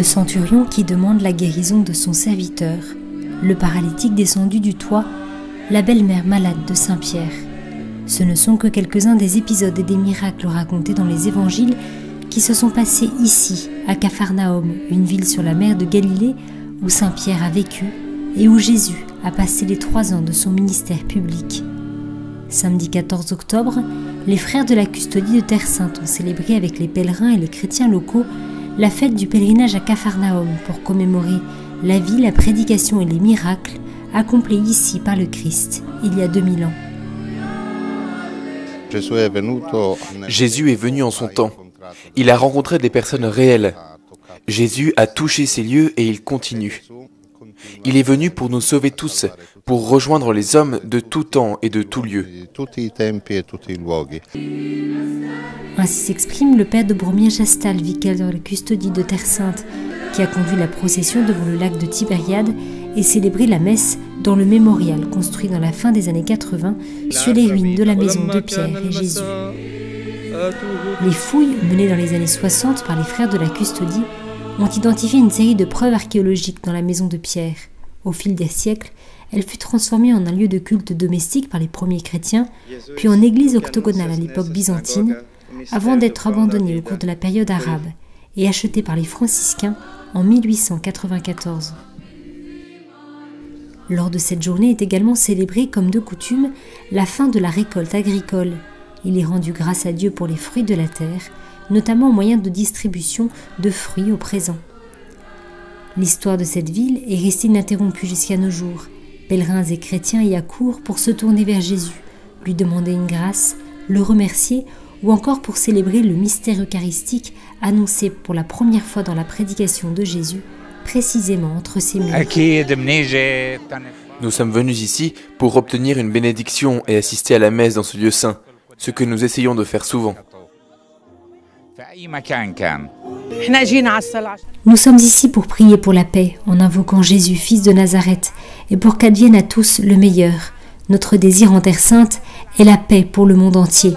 le centurion qui demande la guérison de son serviteur, le paralytique descendu du toit, la belle-mère malade de Saint Pierre. Ce ne sont que quelques-uns des épisodes et des miracles racontés dans les évangiles qui se sont passés ici, à Capharnaüm, une ville sur la mer de Galilée où Saint Pierre a vécu et où Jésus a passé les 3 ans de son ministère public. Samedi 14 octobre, les frères de la custodie de Terre Sainte ont célébré avec les pèlerins et les chrétiens locaux la fête du pèlerinage à Capharnaüm pour commémorer la vie, la prédication et les miracles accomplis ici par le Christ il y a 2000 ans. Jésus est venu en son temps. Il a rencontré des personnes réelles. Jésus a touché ces lieux et il continue. Il est venu pour nous sauver tous, pour rejoindre les hommes de tout temps et de tout lieu. Ainsi s'exprime le père de Bromir-Jastal, vicaire de la custodie de Terre Sainte, qui a conduit la procession devant le lac de Tibériade et célébré la messe dans le mémorial construit dans la fin des années 80 sur les ruines de la maison de Pierre et Jésus. Les fouilles menées dans les années 60 par les frères de la custodie ont identifié une série de preuves archéologiques dans la maison de Pierre. Au fil des siècles, elle fut transformée en un lieu de culte domestique par les premiers chrétiens, puis en église octogonale à l'époque byzantine, avant d'être abandonnée au cours de la période arabe et achetée par les franciscains en 1894. Lors de cette journée est également célébrée, comme de coutume, la fin de la récolte agricole. Il est rendu grâce à Dieu pour les fruits de la terre, notamment au moyen de distribution de fruits au présent. L'histoire de cette ville est restée ininterrompue jusqu'à nos jours. Pèlerins et chrétiens y accourent pour se tourner vers Jésus, lui demander une grâce, le remercier ou encore pour célébrer le mystère eucharistique annoncé pour la première fois dans la prédication de Jésus, précisément entre ces murs. Nous sommes venus ici pour obtenir une bénédiction et assister à la messe dans ce lieu saint, ce que nous essayons de faire souvent. Nous sommes ici pour prier pour la paix, en invoquant Jésus, fils de Nazareth, et pour qu'advienne à tous le meilleur. Notre désir en Terre Sainte est la paix pour le monde entier.